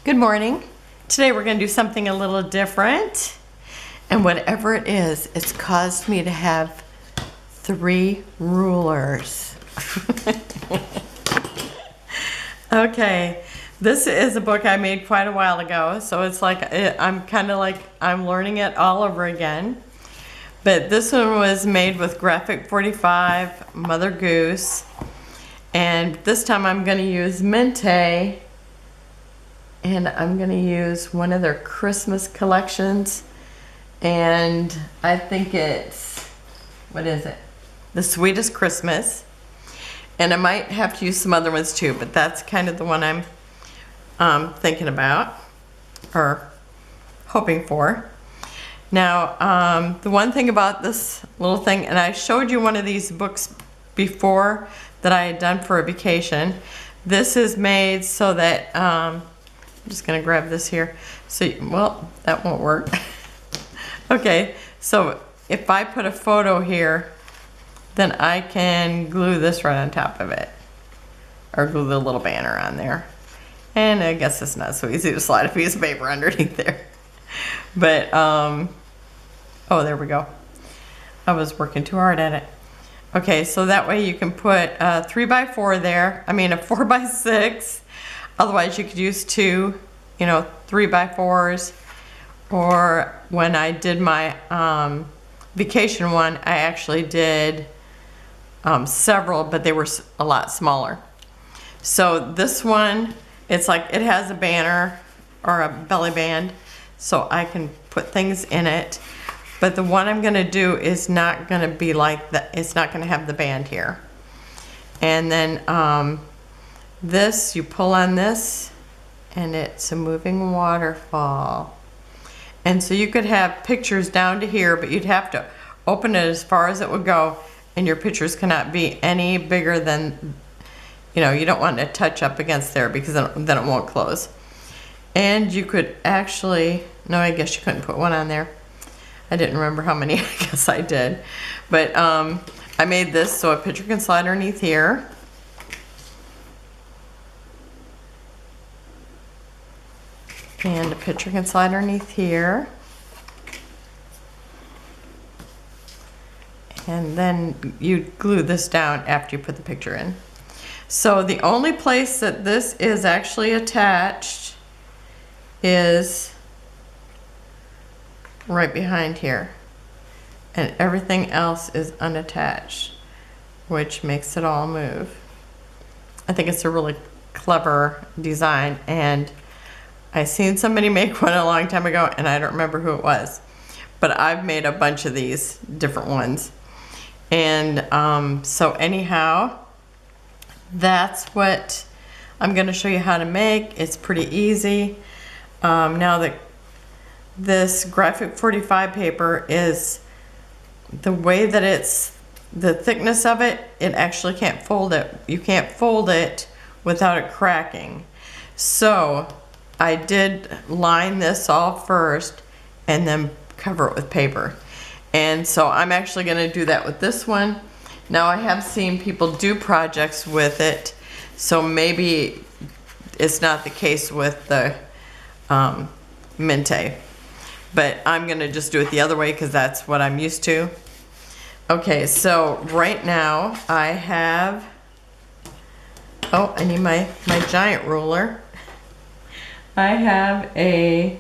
Good morning. Today we're going to do something a little different. And whatever it is, it's caused me to have 3 rulers. Okay, this is a book I made quite a while ago, so it's like I'm kind of like I'm learning it all over again. But this one was made with Graphic 45, Mother Goose, and this time I'm going to use Mente. And I'm going to use one of their Christmas collections. And I think it's, what is it? The Sweetest Christmas. And I might have to use some other ones too, but that's kind of the one I'm thinking about or hoping for. Now, the one thing about this little thing, and I showed you one of these books before that I had done for a vacation. This is made so that, I'm just going to grab this here. So, well, that won't work. Okay, so if I put a photo here, then I can glue this right on top of it. Or glue the little banner on there. And I guess it's not so easy to slide a piece of paper underneath there. But, oh, there we go. I was working too hard at it. Okay, so that way you can put a 3x4 there. I mean a 4x6. Otherwise you could use 2, 3x4s. Or when I did my vacation one, I actually did several, but they were a lot smaller. So this one, it's like it has a banner or a belly band, so I can put things in it. But the one I'm going to do is not going to be like that. It's not going to have the band here. And then this, you pull on this, and it's a moving waterfall. And so you could have pictures down to here, but you'd have to open it as far as it would go, and your pictures cannot be any bigger than, you don't want to touch up against there because then it won't close. And you could actually, no, I guess you couldn't put one on there. I didn't remember how many, I guess I did. But I made this so a picture can slide underneath here. And a picture can slide underneath here. And then you glue this down after you put the picture in. So the only place that this is actually attached is right behind here. And everything else is unattached, which makes it all move. I think it's a really clever design, and I seen somebody make one a long time ago, and I don't remember who it was. But I've made a bunch of these different ones. And so anyhow, that's what I'm going to show you how to make. It's pretty easy. Now that this Graphic 45 paper is the way that it's, the thickness of it, it actually can't fold it. You can't fold it without it cracking. So I did line this all first and then cover it with paper. And so I'm actually going to do that with this one. Now I have seen people do projects with it, so maybe it's not the case with the Mente. But I'm going to just do it the other way because that's what I'm used to. Okay, so right now I have, oh, I need my giant ruler. I have a,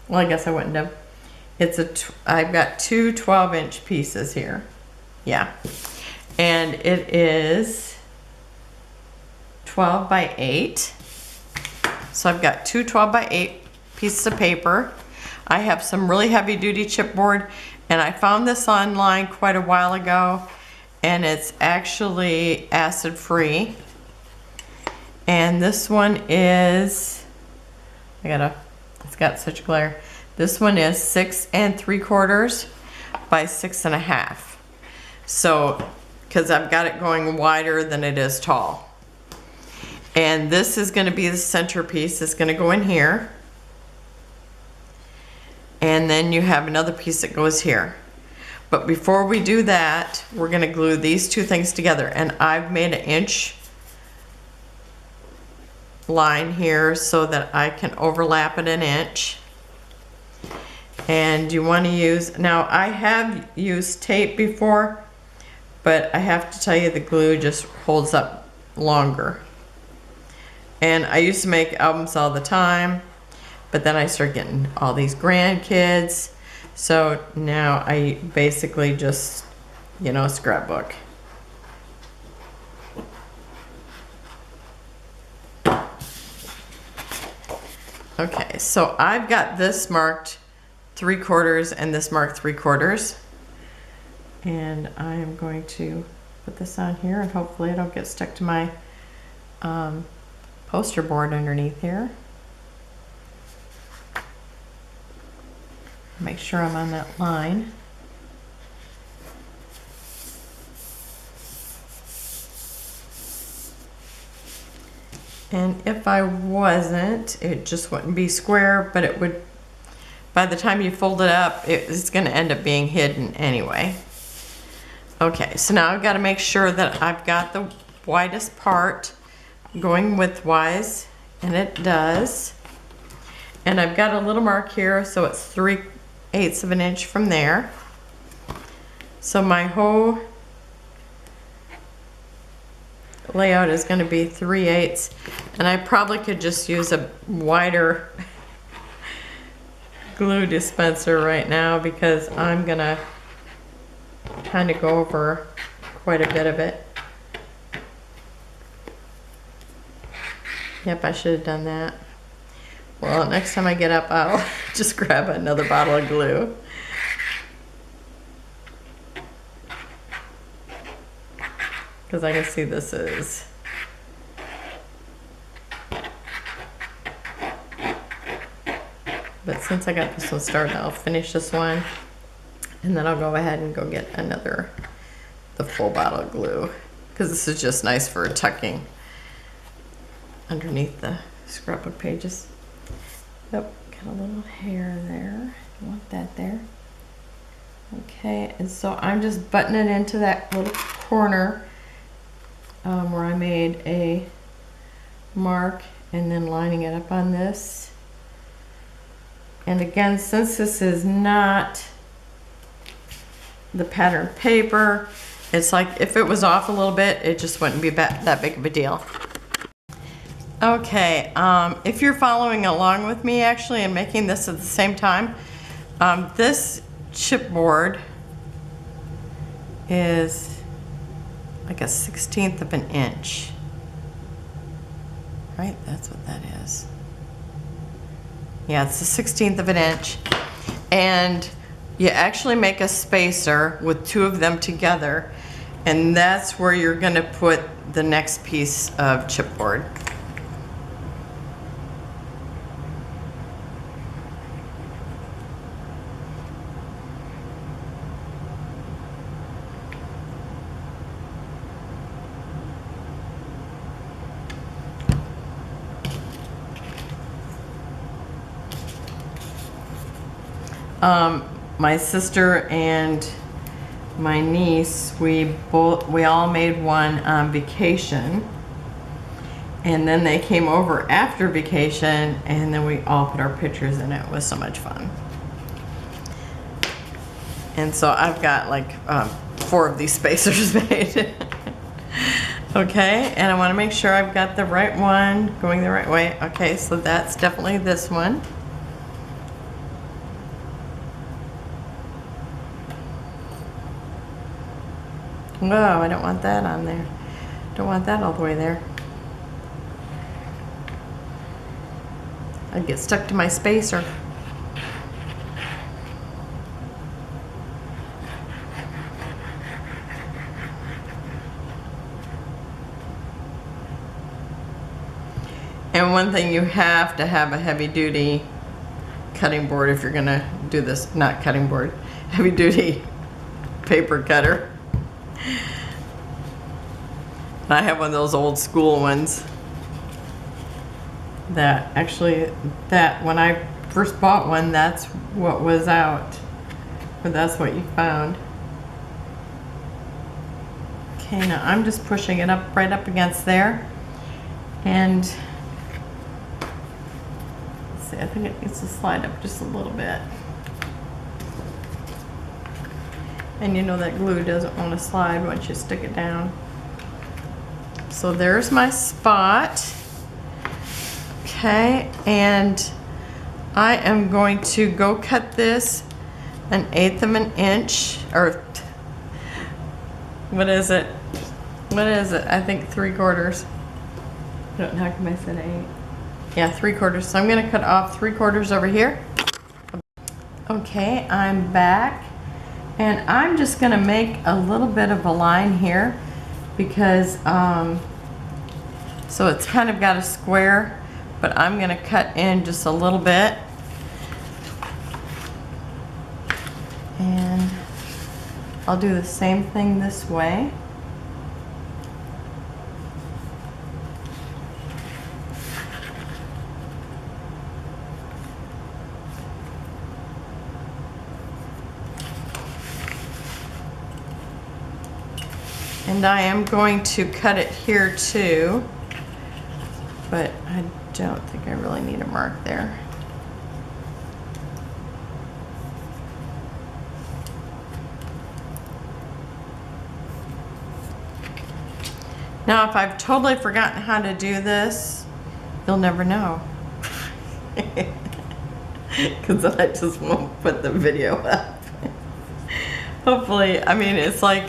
well, I guess I wouldn't have. I've got 2 12-inch pieces here. Yeah. And it is 12 by 8. So I've got 2 12 by 8 pieces of paper. I have some really heavy duty chipboard, and I found this online quite a while ago, and it's actually acid free. And this one is, it's got such glare. This one is 6 3/4 by 6 1/2. So, because I've got it going wider than it is tall. And this is going to be the centerpiece. It's going to go in here. And then you have another piece that goes here. But before we do that, we're going to glue these 2 things together. And I've made an inch line here so that I can overlap it an inch. And you want to use, now I have used tape before, but I have to tell you the glue just holds up longer. And I used to make albums all the time, but then I started getting all these grandkids. So now I basically just, you know, scrapbook. Okay, so I've got this marked 3/4 and this marked 3/4. And I am going to put this on here and hopefully it'll get stuck to my poster board underneath here. Make sure I'm on that line. And if I wasn't, it just wouldn't be square, but it would, by the time you fold it up, it's going to end up being hidden anyway. Okay, so now I've got to make sure that I've got the widest part going widthwise, and it does. And I've got a little mark here, so it's 3/8 of an inch from there. So my whole layout is going to be 3/8, and I probably could just use a wider glue dispenser right now because I'm going to kind of go over quite a bit of it. Yep, I should have done that. Well, next time I get up, I'll just grab another bottle of glue. Because I can see this is but since I got this one started, I'll finish this one and then I'll go ahead and go get the full bottle of glue, because this is just nice for tucking underneath the scrapbook pages. Yep, got a little hair there. I want that there. Okay, and so I'm just buttoning it into that little corner where I made a mark and then lining it up on this. And again, since this is not the pattern paper, it's like if it was off a little bit, it just wouldn't be that big of a deal. Okay, if you're following along with me actually and making this at the same time, this chipboard is like a 1/16 of an inch. Right, that's what that is. Yeah, it's a 1/16 of an inch. And you actually make a spacer with two of them together, and that's where you're gonna put the next piece of chipboard. My sister and my niece, we all made one on vacation, and then they came over after vacation, and then we all put our pictures in it. It was so much fun. And so I've got like 4 of these spacers made. Okay, and I want to make sure I've got the right one going the right way. Okay, so that's definitely this one. No, I don't want that on there. Don't want that all the way there. I'd get stuck to my spacer. And one thing, you have to have a heavy duty cutting board if you're gonna do this, not cutting board, heavy duty paper cutter. I have one of those old school ones that actually, when I first bought one, that's what was out, but that's what you found. Okay, now I'm just pushing it up right up against there, and see, I think it needs to slide up just a little bit. And you know that glue doesn't want to slide once you stick it down. So there's my spot. Okay, and I am going to go cut this 1/8 of an inch, or what is it? What is it? I think 3/4. I don't know, how come I said 8? Yeah, 3/4. So I'm gonna cut off 3/4 over here. Okay, I'm back. And I'm just gonna make a little bit of a line here because, so it's kind of got a square, but I'm gonna cut in just a little bit. And I'll do the same thing this way. And I am going to cut it here too, but I don't think I really need a mark there. Now, if I've totally forgotten how to do this, you'll never know. Because I just won't put the video up. Hopefully, I mean, it's like,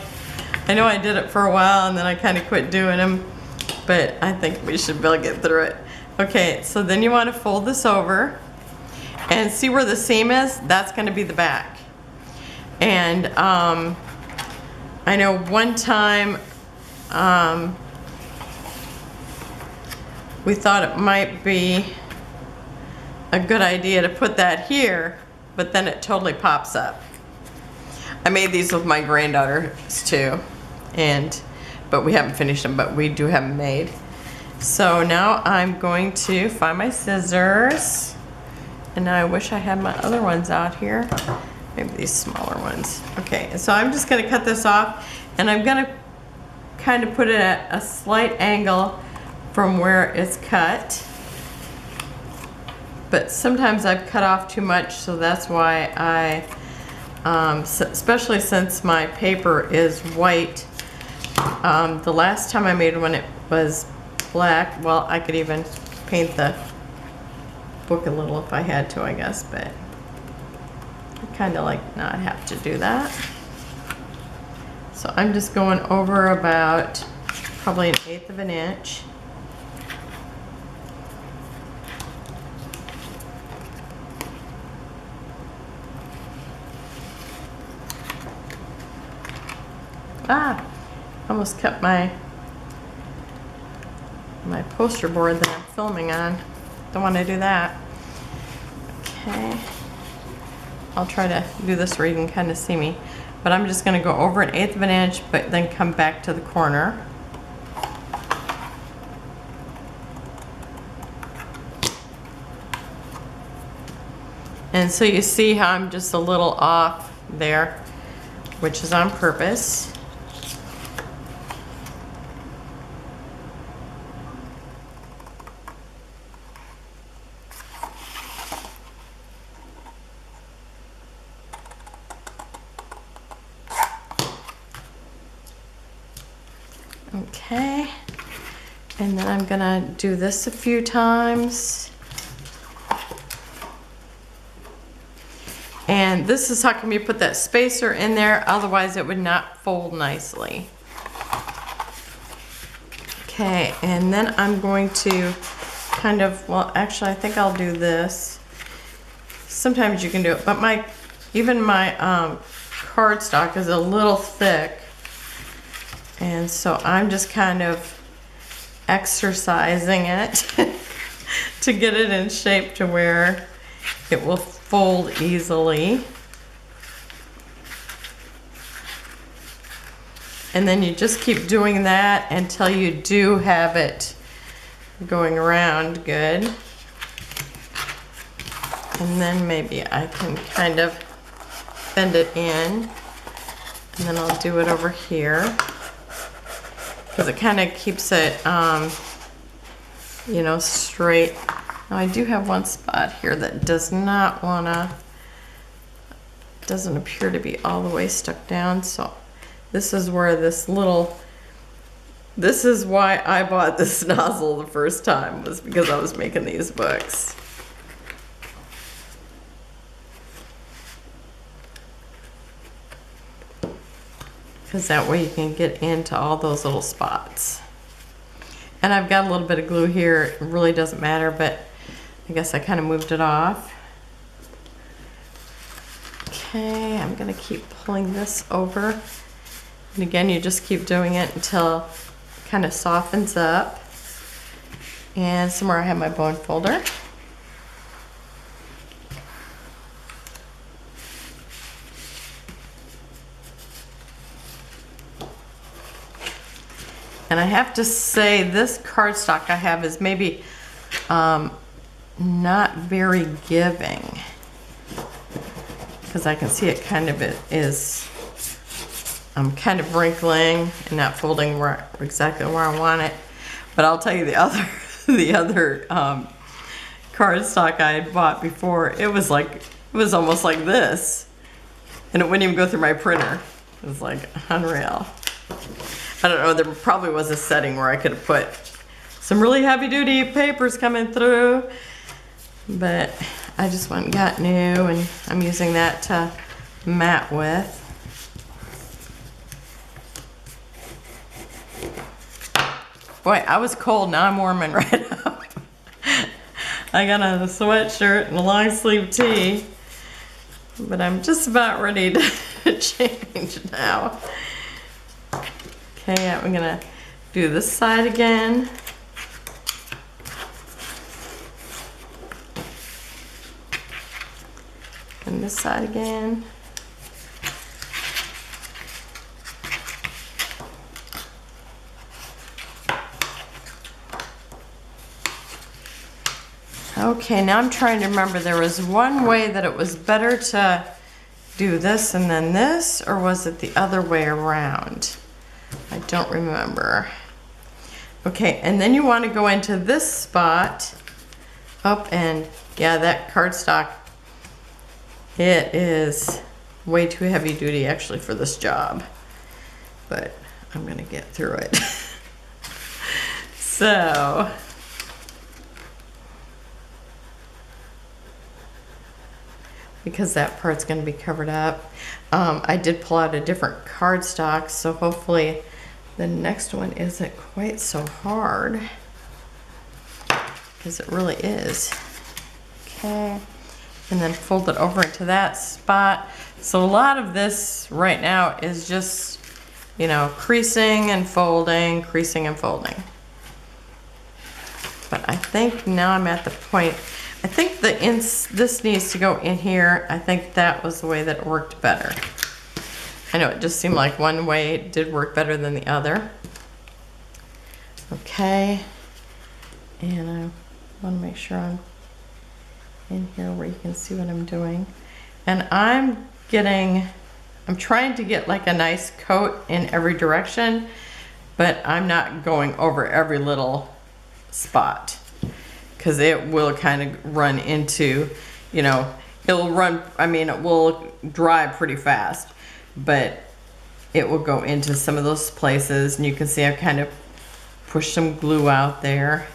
I know I did it for a while and then I kind of quit doing them, but I think we should be able to get through it. Okay, so then you want to fold this over and see where the seam is. That's going to be the back. And I know one time we thought it might be a good idea to put that here, but then it totally pops up. I made these with my granddaughters too, but we haven't finished them, but we do have them made. So now I'm going to find my scissors, and now I wish I had my other ones out here, maybe these smaller ones. Okay, so I'm just gonna cut this off, and I'm gonna kind of put it at a slight angle from where it's cut. But sometimes I've cut off too much, so that's why I, especially since my paper is white. The last time I made one, it was black. Well, I could even paint the book a little if I had to, I guess, but I kind of like not have to do that. So I'm just going over about probably 1/8 of an inch. Almost cut my poster board that I'm filming on. Don't want to do that. Okay. I'll try to do this where you can kind of see me. But I'm just going to go over 1/8 of an inch, but then come back to the corner. And so you see how I'm just a little off there, which is on purpose. Okay, and then I'm gonna do this a few times. And this is how come you put that spacer in there, otherwise it would not fold nicely. Okay, and then I'm going to kind of, well, actually I think I'll do this. Sometimes you can do it, but even my cardstock is a little thick. And so I'm just kind of exercising it to get it in shape to where it will fold easily. And then you just keep doing that until you do have it going around good. And then maybe I can kind of bend it in, and then I'll do it over here, because it kind of keeps it, you know, straight Now I do have one spot here that doesn't appear to be all the way stuck down, so this is where this is why I bought this nozzle the first time, was because I was making these books. Because that way you can get into all those little spots. And I've got a little bit of glue here. It really doesn't matter, but I guess I kind of moved it off. Okay, I'm gonna keep pulling this over. And again, you just keep doing it until it kind of softens up. And somewhere I have my bone folder. And I have to say, this cardstock I have is maybe not very giving, because I can see it kind of is kind of wrinkling and not folding exactly where I want it. But I'll tell you, the other cardstock I had bought before, it was almost like this, and it wouldn't even go through my printer. It was like unreal. I don't know, there probably was a setting where I could have put some really heavy duty papers coming through, but I just went and got new, and I'm using that to mat with. Boy, I was cold, now I'm warming right up. I got a sweatshirt and a long sleeve tee, but I'm just about ready to change now. Okay, I'm gonna do this side again. And this side again. Okay, now I'm trying to remember, there was one way that it was better to do this and then this, or was it the other way around? I don't remember. Okay, and then you want to go into this spot up, and yeah, that cardstock, it is way too heavy duty actually for this job, but I'm gonna get through it. So because that part's going to be covered up, I did pull out a different cardstock, so hopefully the next one isn't quite so hard, because it really is. Okay, and then fold it over into that spot. So a lot of this right now is just, you know, creasing and folding, creasing and folding. But I think now I'm at the point, I think this needs to go in here. I think that was the way that it worked better. I know it just seemed like one way did work better than the other. Okay, and I want to make sure I'm in here where you can see what I'm doing. And I'm trying to get like a nice coat in every direction, but I'm not going over every little spot, because it will kind of run into, you know, it will dry pretty fast, but it will go into some of those places, and you can see I've kind of pushed some glue out there.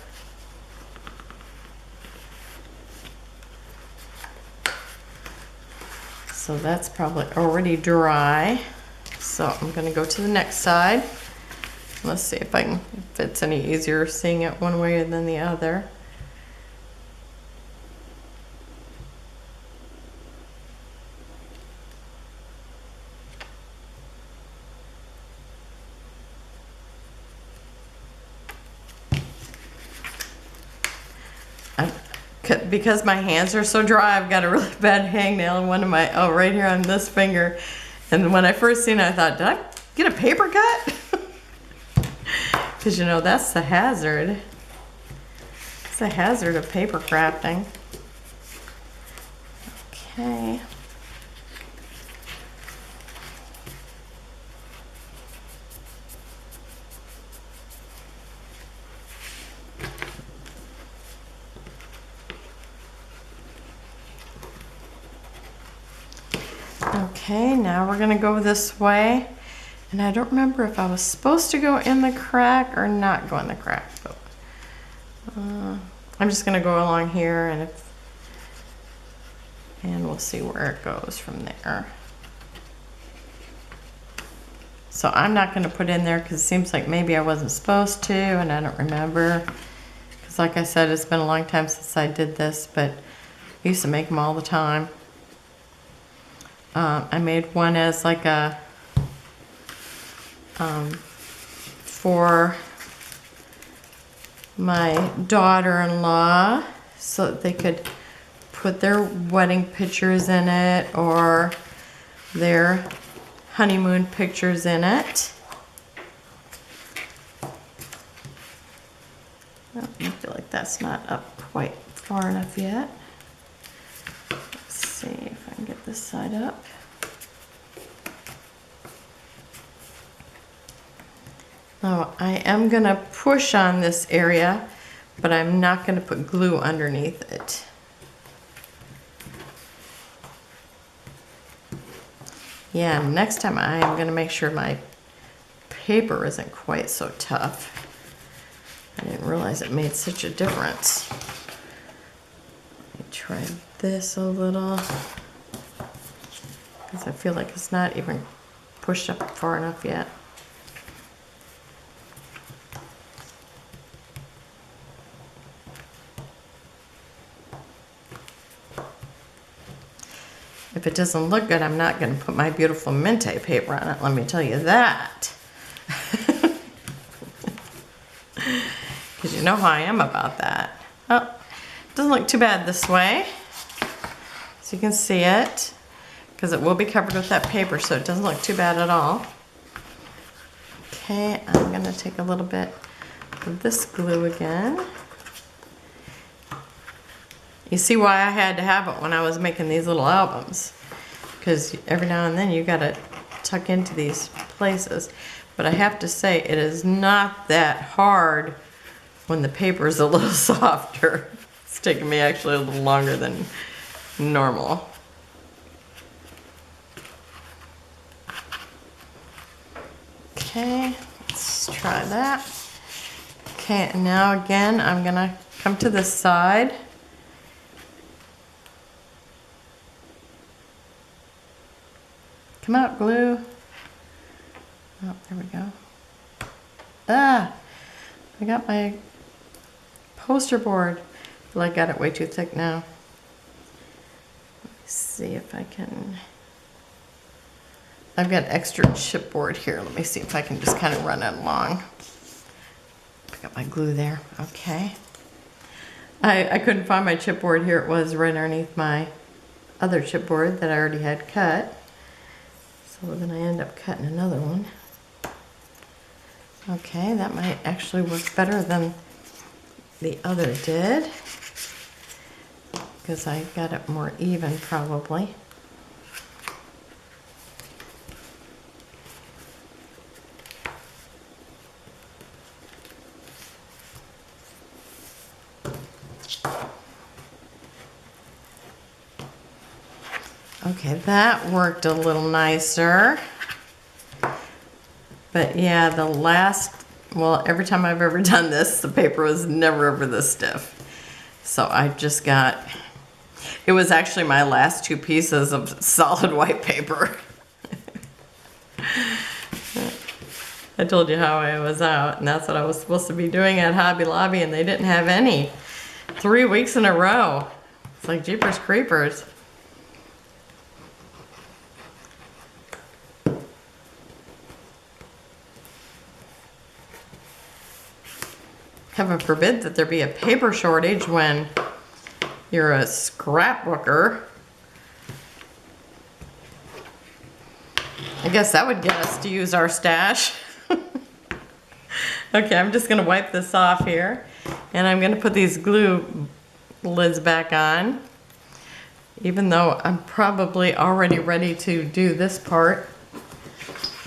So that's probably already dry. So I'm gonna go to the next side. Let's see if it's any easier seeing it one way than the other. Because my hands are so dry, I've got a really bad hangnail in one of my, right here on this finger. And when I first seen it, I thought, did I get a paper cut? Because, you know, that's the hazard. It's the hazard of paper crafting. Okay. Okay, now we're gonna go this way. And I don't remember if I was supposed to go in the crack or not go in the crack. But, I'm just gonna go along here and we'll see where it goes from there. So I'm not gonna put in there because it seems like maybe I wasn't supposed to and I don't remember. Because like I said, it's been a long time since I did this, but I used to make them all the time. I made one as like a, for my daughter-in-law so that they could put their wedding pictures in it or their honeymoon pictures in it. Oh, I feel like that's not up quite far enough yet. Let's see if I can get this side up. Now I am gonna push on this area, but I'm not gonna put glue underneath it. Yeah, next time I am gonna make sure my paper isn't quite so tough. I didn't realize it made such a difference. Let me try this a little, because I feel like it's not even pushed up far enough yet. If it doesn't look good, I'm not going to put my beautiful Mente paper on it, let me tell you that. Because you know how I am about that. Oh, it doesn't look too bad this way. So you can see it, because it will be covered with that paper, so it doesn't look too bad at all. Okay, I'm going to take a little bit of this glue again. You see why I had to have it when I was making these little albums, because every now and then you gotta tuck into these places. But I have to say, it is not that hard when the paper is a little softer. It's taken me actually a little longer than normal. Okay, let's try that. Okay, and now again, I'm gonna come to this side. Come out, glue. Oh, there we go. Ah, I got my poster board. Well, I got it way too thick now. Let's see if I can. I've got extra chipboard here. Let me see if I can just kind of run it along. Pick up my glue there. Okay. I couldn't find my chipboard. Here it was right underneath my other chipboard that I already had cut. So then I end up cutting another one. Okay, that might actually work better than the other did, because I got it more even probably. Okay, that worked a little nicer. But yeah, the last, well, every time I've ever done this, the paper was never ever this stiff. So I just got, it was actually my last two pieces of solid white paper. I told you how I was out, and that's what I was supposed to be doing at Hobby Lobby, and they didn't have any. 3 weeks in a row. It's like Jeepers Creepers. Heaven forbid that there be a paper shortage when you're a scrapbooker. I guess that would get us to use our stash. Okay, I'm just gonna wipe this off here, and I'm gonna put these glue lids back on, even though I'm probably already ready to do this part.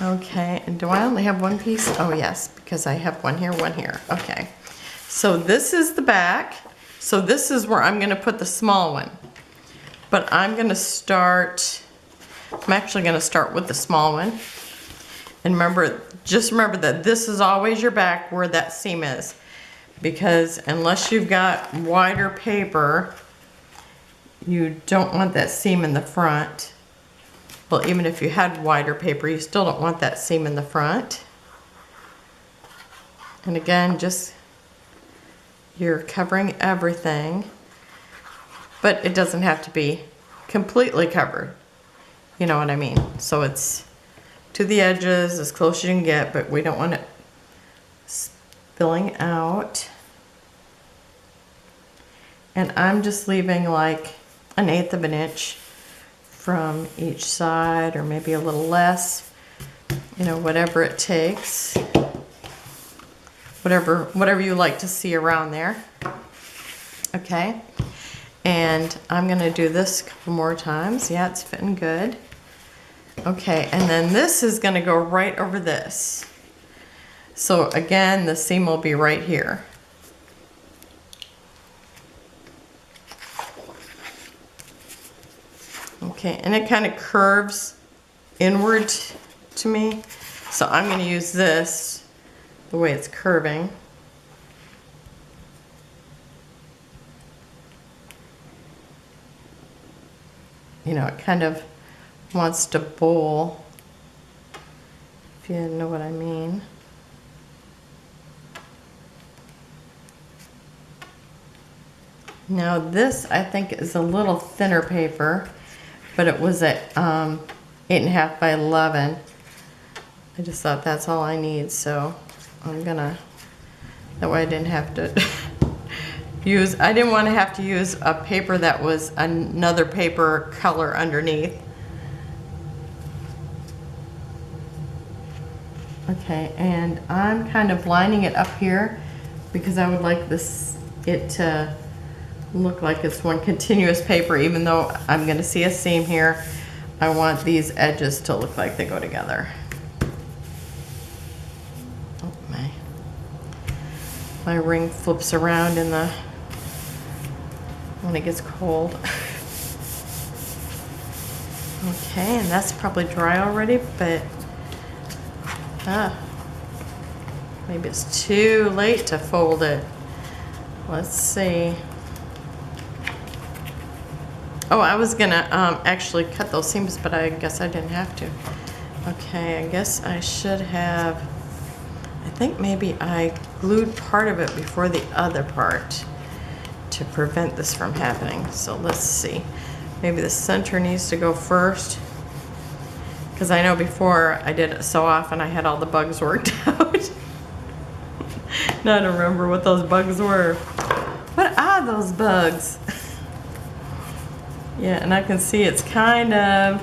Okay, and do I only have one piece? Oh yes, because I have one here, one here. Okay. So this is the back. So this is where I'm gonna put the small one. But I'm gonna start, I'm actually going to start with the small one. And just remember that this is always your back where that seam is. Because unless you've got wider paper, you don't want that seam in the front. Well, even if you had wider paper, you still don't want that seam in the front. And again, just you're covering everything, but it doesn't have to be completely covered. You know what I mean? So it's to the edges as close as you can get, but we don't want it spilling out. And I'm just leaving like 1/8 of an inch from each side, or maybe a little less, you know, whatever it takes. Whatever you like to see around there. Okay. And I'm gonna do this a couple more times. Yeah, it's fitting good. Okay, and then this is gonna go right over this. So again, the seam will be right here. Okay, and it kind of curves inward to me. So I'm gonna use this the way it's curving. You know, it kind of wants to bowl, if you know what I mean. Now this, I think, is a little thinner paper, but it was at 8.5 by 11. I just thought that's all I need, so I'm gonna, that way I didn't have to I didn't want to have to use a paper that was another paper color underneath. Okay, and I'm kind of lining it up here because I would like it to look like it's one continuous paper, even though I'm going to see a seam here. I want these edges to look like they go together. Oh, my ring flips around when it gets cold. Okay, and that's probably dry already, but maybe it's too late to fold it. Let's see. Oh, I was gonna actually cut those seams, but I guess I didn't have to. Okay, I guess I should have, I think maybe I glued part of it before the other part to prevent this from happening. So let's see. Maybe the center needs to go first, because I know before I did it so often I had all the bugs worked out. Now I don't remember what those bugs were. What are those bugs? Yeah, and I can see it's kind of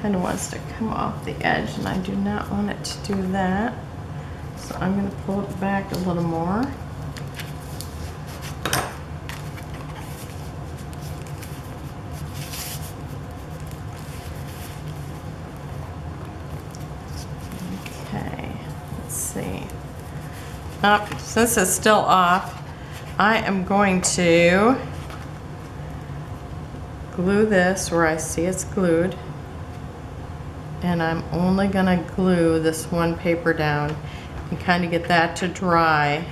wants to come off the edge, and I do not want it to do that. So I'm going to pull it back a little more. Okay, let's see. Since it's still off, I am going to glue this where I see it's glued, and I'm only going to glue this one paper down and kind of get that to dry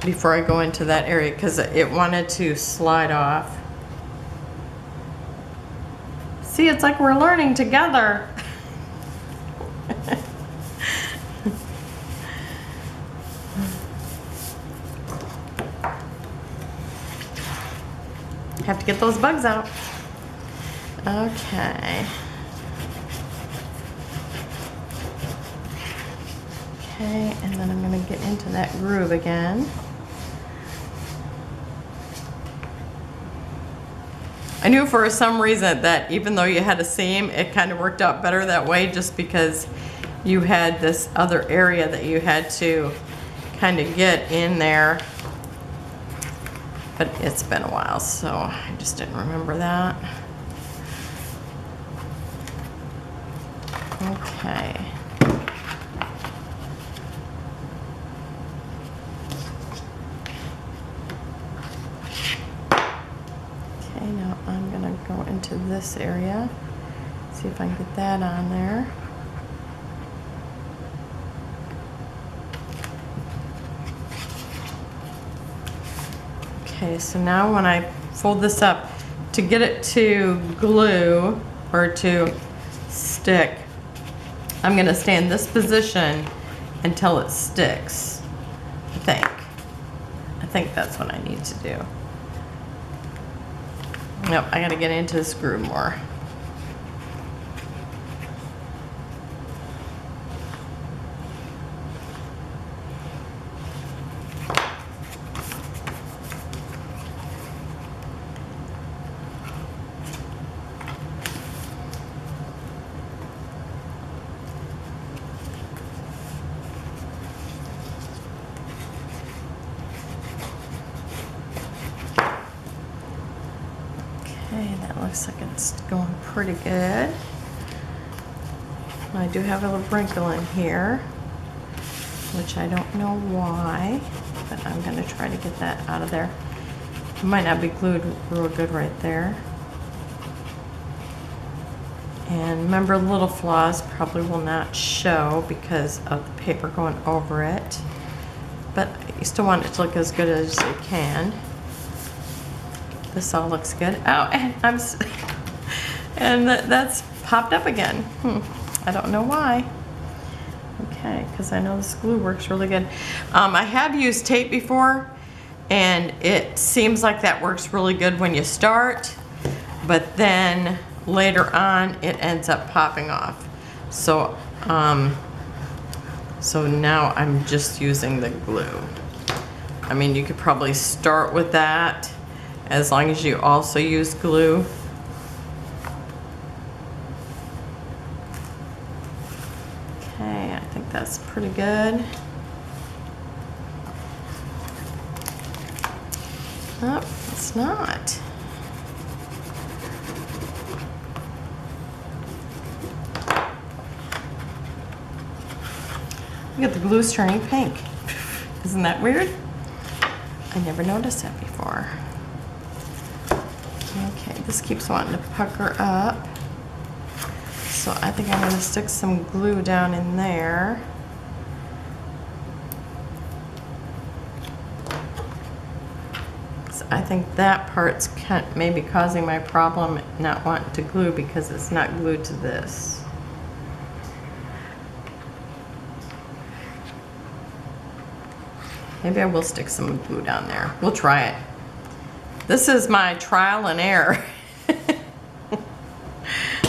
before I go into that area, because it wanted to slide off. See, it's like we're learning together. Have to get those bugs out. Okay. Okay, and then I'm going to get into that groove again. I knew for some reason that even though you had a seam, it kind of worked out better that way, just because you had this other area that you had to kind of get in there. But it's been a while, so I just didn't remember that. Okay. this area. See if I can get that on there. Okay, so now when I fold this up, to get it to glue or to stick, I'm gonna stay in this position until it sticks, I think. I think that's what I need to do. Nope, I gotta get into the screw more. Okay, that looks like it's going pretty good. I do have a little wrinkle in here, which I don't know why, but I'm going to try to get that out of there. It might not be glued real good right there. And remember, little flaws probably will not show because of the paper going over it, but you still want it to look as good as you can. This all looks good. Oh, and that's popped up again. I don't know why. Okay, because I know this glue works really good. I have used tape before, and it seems like that works really good when you start, but then later on it ends up popping off. So, so now I'm just using the glue. I mean, you could probably start with that, as long as you also use glue. Okay, I think that's pretty good. Oh, it's not. Look at the glue's turning pink. Isn't that weird? I never noticed that before. Okay, this keeps wanting to pucker up. So I think I'm going to stick some glue down in there. So I think that part's maybe causing my problem not wanting to glue because it's not glued to this. Maybe I will stick some glue down there. We'll try it. This is my trial and error.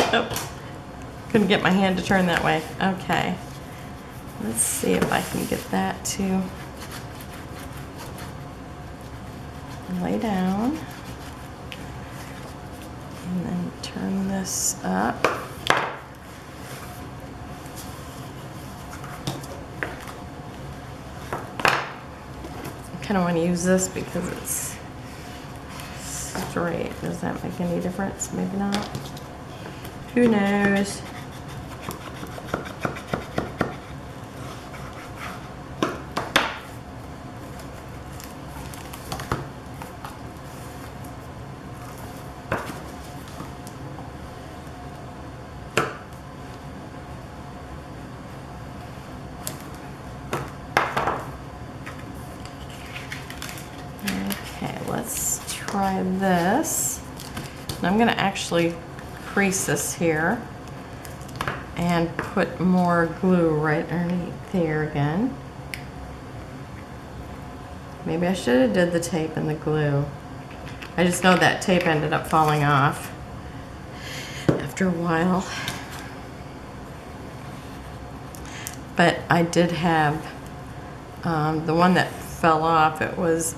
Oh, couldn't get my hand to turn that way. Okay. Let's see if I can get that to lay down. And then turn this up. I kind of want to use this because it's straight. Does that make any difference? Maybe not. Who knows? Okay, let's try this. And I'm going to actually crease this here and put more glue right underneath here again. Maybe I should have did the tape and the glue. I just know that tape ended up falling off after a while. But I did have the one that fell off. It was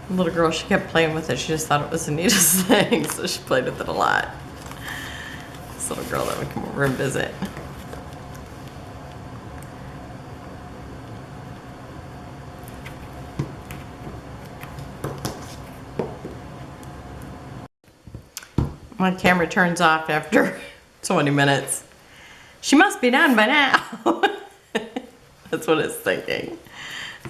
little girl, she kept playing with it. She just thought it was the neatest thing, so she played with it a lot. This little girl that would come over and visit. My camera turns off after 20 minutes. She must be done by now. That's what it's thinking.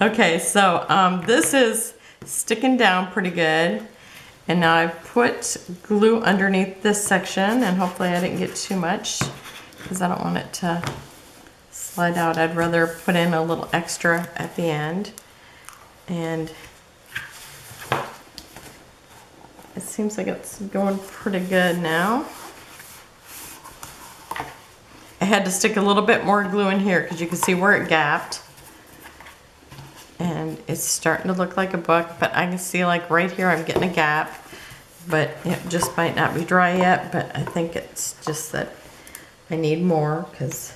Okay, so this is sticking down pretty good, And now I've put glue underneath this section, and hopefully I didn't get too much because I don't want it to slide out. I'd rather put in a little extra at the end. And it seems like it's going pretty good now. I had to stick a little bit more glue in here because you can see where it gapped. And it's starting to look like a book, but I can see like right here I'm getting a gap, but it just might not be dry yet, but I think it's just that I need more because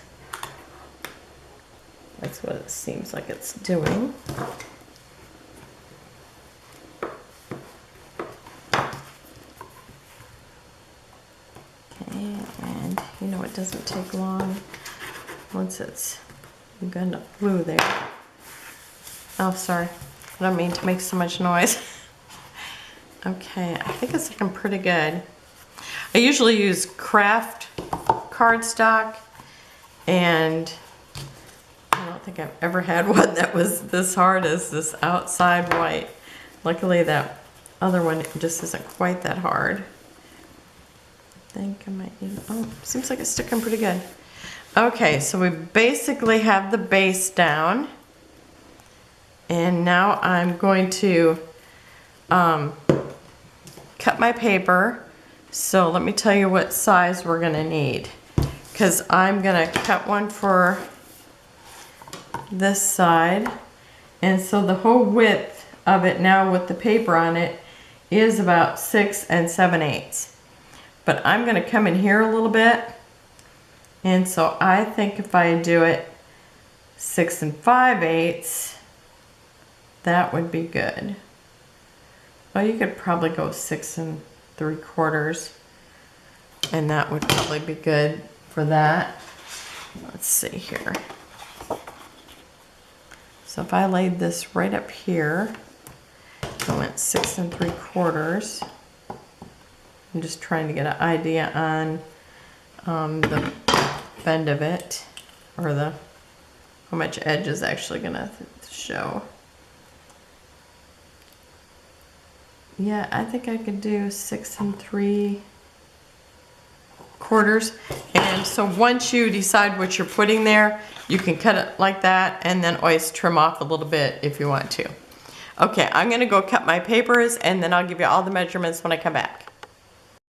that's what it seems like it's doing. Okay, and you know it doesn't take long once it's good enough glue there. Oh, sorry. I don't mean to make so much noise. Okay, I think it's looking pretty good. I usually use craft cardstock, and I don't think I've ever had one that was this hard as this outside white. Luckily that other one just isn't quite that hard. I think I might need, oh, seems like it's sticking pretty good. Okay, so we basically have the base down. And now I'm going to cut my paper. So let me tell you what size we're gonna need, because I'm gonna cut one for this side. And so the whole width of it now with the paper on it is about 6 7/8. But I'm gonna come in here a little bit. And so I think if I do it 6 5/8, that would be good. Well, you could probably go 6 3/4, and that would probably be good for that. Let's see here. So if I laid this right up here, I went 6 3/4. I'm just trying to get an idea on the bend of it, or how much edge is actually gonna show. Yeah, I think I could do 6 3/4. And so once you decide what you're putting there, you can cut it like that and then always trim off a little bit if you want to. Okay, I'm gonna go cut my papers and then I'll give you all the measurements when I come back.